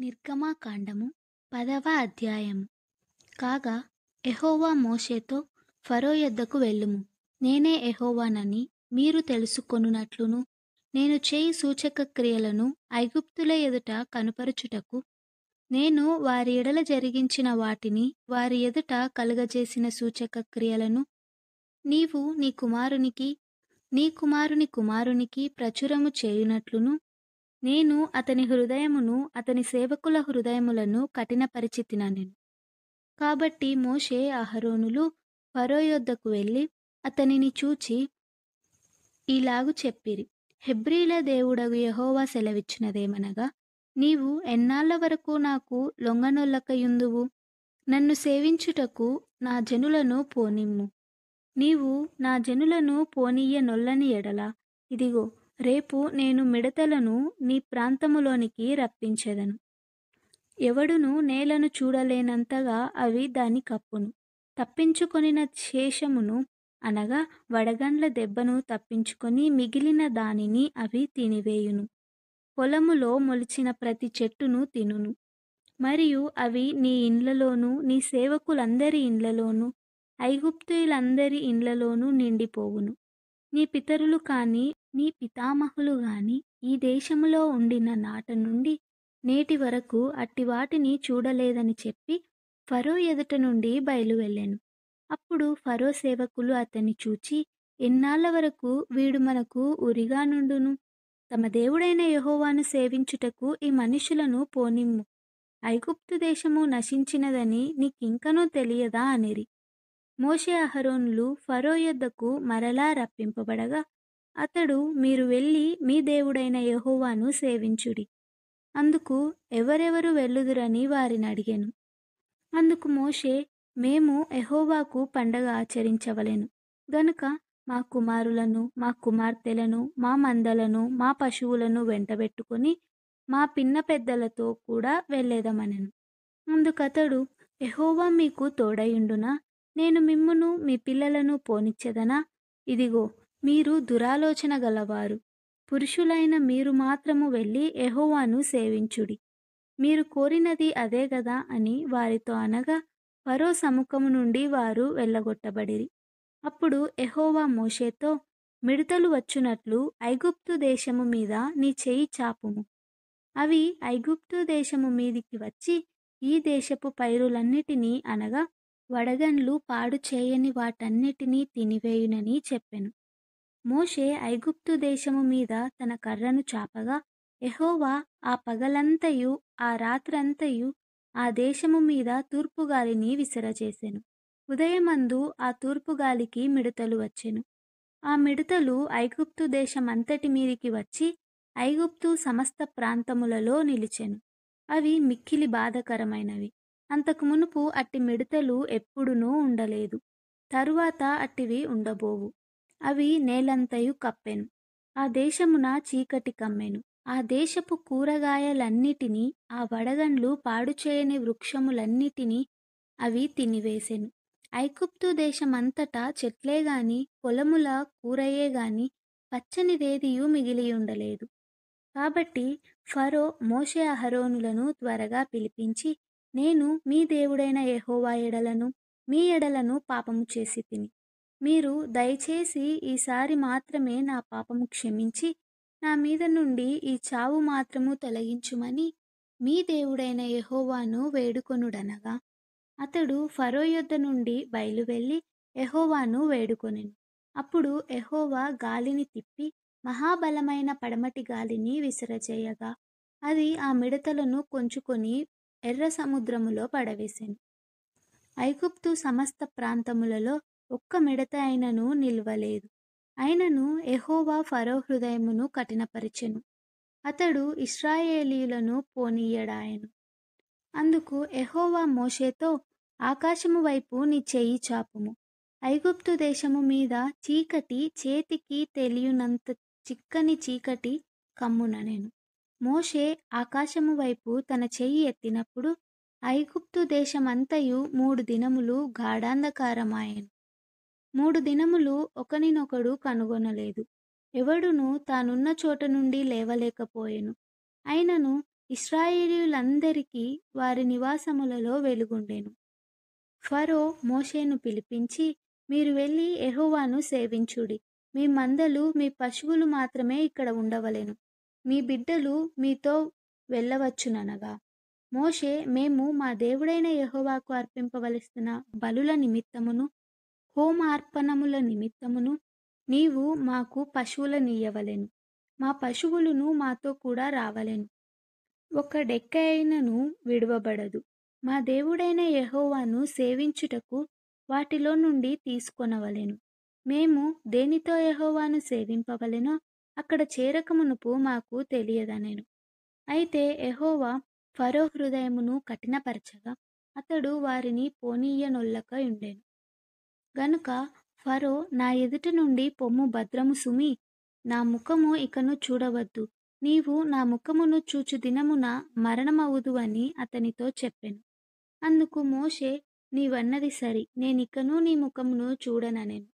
నిర్గమకాండము 10వ అధ్యాయము. కాగా యెహోవా మోషేతో, ఫరో యొద్దకు వెళ్ళుము, నేనే యెహోవానని మీరు తెలుసుకొనున్నట్లును, నేను చేయు సూచక క్రియలను ఐగుప్తుల ఎదుట కనుపరచుటకు, నేను వారి ఎడల జరిగించిన వాటిని వారి ఎదుట కలుగజేసిన సూచక క్రియలను నీవు నీ కుమారునికి, నీ కుమారుని కుమారునికి ప్రచురము చేయునట్లును, నేను అతని హృదయమును అతని సేవకుల హృదయములను కఠినపరిచితినెను. కాబట్టి మోషే అహరోనులు ఫరో యొద్దకు వెళ్ళి అతనిని చూచి ఈలాగు చెప్పిరి: హెబ్రీల దేవుడగు యెహోవా సెలవిచ్చినదేమనగా, నీవు ఎన్నాళ్ళ వరకు నాకు లొంగనొల్లకయుందువు? నన్ను సేవించుటకు నా జనులను పోనిమ్ము. నీవు నా జనులను పోనీయనొల్లని ఎడల, ఇదిగో, రేపు నేను మిడతలను నీ ప్రాంతములోనికి రప్పించెదను. ఎవడును నేలను చూడలేనంతగా అవి దాని కప్పును. తప్పించుకొనిన శేషమును, అనగా వడగండ్ల దెబ్బను తప్పించుకొని మిగిలిన దానిని అవి తినివేయును. పొలములో మొలిచిన ప్రతి చెట్టును తినును. మరియు అవి నీ ఇండ్లలోనూ నీ సేవకులందరి ఇండ్లలోనూ ఐగుప్తీయులందరి ఇండ్లలోనూ నిండిపోవును. నీ పితరులు కాని నీ పితామహులు గాని ఈ దేశములో ఉండిన నాట నుండి నేటి వరకు అట్టి వాటిని చూడలేదని చెప్పి ఫరో ఎదుట నుండి బయలువెళ్ళెను. అప్పుడు ఫరో సేవకులు అతన్ని చూచి, ఎన్నాళ్ళ వరకు వీడు మనకు ఉరిగా నుండును? తమ దేవుడైన యెహోవాను సేవించుటకు ఈ మనుషులను పోనిమ్ము. ఐగుప్తు దేశము నశించినదని నీకింకనూ తెలియదా అనిరి. మోషే అహరోనులు ఫరో యొద్దకు మరలా రప్పింపబడగా, అతడు, మీరు వెళ్ళి మీ దేవుడైన యెహోవాను సేవించుడి. అందుకు ఎవరెవరు వెళ్ళుదురని వారిని అడిగెను. అందుకు మోషే, మేము యెహోవాకు పండగ ఆచరించవలెను గనుక మా కుమారులను, మా కుమార్తెలను, మా మందలను, మా పశువులను వెంటబెట్టుకొని మా పిన్న పెద్దలతో కూడా వెళ్ళేదమనెను. అందుకతడు, యెహోవా మీకు తోడయుండునా? నేను మిమ్మును మీ పిల్లలను పోనిచ్చెదనా? ఇదిగో, మీరు దురాలోచన గలవారు. పురుషులైన మీరు మాత్రము వెళ్ళి యెహోవాను సేవించుడి. మీరు కోరినది అదే గదా అని వారితో అనగా, ఫరో సముఖము నుండి వారు వెళ్ళగొట్టబడిరి. అప్పుడు యెహోవా మోషేతో, మిడతలు వచ్చునట్లు ఐగుప్తు దేశము మీద నీ చెయ్యి చాపుము. అవి ఐగుప్తు దేశము మీదికి వచ్చి ఈ దేశపు పైరులన్నిటినీ, అనగా వడగండ్లు పాడు చేయని వాటన్నిటినీ తినివేయునని చెప్పెను. మోషే ఐగుప్తు దేశము మీద తన కర్రను చాపగా, యెహోవా ఆ పగలంతయు ఆ రాత్రంతయు ఆ దేశము మీద తూర్పుగాలిని విసరజేసెను. ఉదయమందు ఆ తూర్పుగాలికి మిడతలు వచ్చెను. ఆ మిడతలు ఐగుప్తు దేశమంతటి మీదికి వచ్చి ఐగుప్తు సమస్త ప్రాంతములలో నిలిచెను. అవి మిక్కిలి బాధకరమైనవి. అంతకు మునుపు అట్టి మిడతలు ఎప్పుడునూ ఉండలేదు. తరువాత అట్టివి ఉండబోవు. అవి నేలంతయు కప్పెను. ఆ దేశమున చీకటి కమ్మెను. ఆ దేశపు కూరగాయలన్నిటినీ, ఆ వడగండ్లు పాడుచేయని వృక్షములన్నిటినీ అవి తినివేసెను. ఐగుప్తు దేశమంతటా చెట్లేగాని పొలముల కూరయే గాని పచ్చనిదేదియూ మిగిలియుండలేదు. కాబట్టి ఫరో మోషే అహరోనులను త్వరగా పిలిపించి, నేను మీ దేవుడైన యెహోవా ఎడలను మీ ఎడలను పాపము చేసితిని. మీరు దయచేసి ఈసారి మాత్రమే నా పాపము క్షమించి నా మీద నుండి ఈ చావు మాత్రము తొలగించుమని మీ దేవుడైన యెహోవాను వేడుకొనుడనగా, అతడు ఫరో యొద్ద నుండి బయలువెళ్ళి యెహోవాను వేడుకొనెను. అప్పుడు యెహోవా గాలిని తిప్పి మహాబలమైన పడమటి గాలిని విసరజేయగా, అది ఆ మిడతలను కొంచుకొని ఎర్ర సముద్రములో పడవేసెను. ఐగుప్తు సమస్త ప్రాంతములలో ఒక్క మిడత అయినను నిలువలేదు. అయినను యెహోవా ఫరో హృదయమును కఠినపరచెను. అతడు ఇశ్రాయేలీయులను పోనీయడాయెను. అందుకు యెహోవా మోషేతో, ఆకాశము వైపు నీ చెయ్యి చాపుము. ఐగుప్తు దేశము మీద చీకటి చేతికి తెలియనంత చిక్కని చీకటి కమ్ముననెను. మోషే ఆకాశము వైపు తన చెయ్యి ఎత్తినప్పుడు ఐగుప్తు దేశమంతయు 3 దినములు గాఢాంధకారమాయెను. 3 దినములు ఒకనినొకడు కనుగొనలేదు. ఎవడునూ తానున్న చోట నుండి లేవలేకపోయెను. అయినను ఇశ్రాయేలీయులందరికీ వారి నివాసములలో వెలుగుండెను. ఫరో మోషేను పిలిపించి, మీరు వెళ్ళి యెహోవాను సేవించుడి. మీ మందలు, మీ పశువులు మాత్రమే ఇక్కడ ఉండవలెను. మీ బిడ్డలు మీతో వెళ్ళవచ్చుననగా, మోషే, మేము మా దేవుడైన యెహోవాకు అర్పింపవలసిన బలుల నిమిత్తమును, హోమార్పణముల నిమిత్తమును నీవు మాకు పశువులనియ్యవలెను. మా పశువులును మాతో కూడా రావలెను. ఒక డెక్క అయినను విడువబడదు. మా దేవుడైన యెహోవాను సేవించుటకు వాటిలో నుండి తీసుకొనవలెను. మేము దేనితో యెహోవాను సేవింపవలెనో అక్కడ చేరకమునుపు మాకు తెలియదనెను. అయితే యెహోవా ఫరో హృదయమును కఠినపరచగా అతడు వారిని పోనీయనొల్లక ఉండెను. గనుక ఫరో, నా ఎదుట నుండి పొమ్ము భద్రము సుమీ, నా ముఖము ఇకను చూడవద్దు. నీవు నా ముఖమును చూచు దినమున మరణమవుదువని అతనితో చెప్పెను. అందుకు మోషే, నీవన్నది సరి, నేనికను నీ ముఖమును చూడననెను.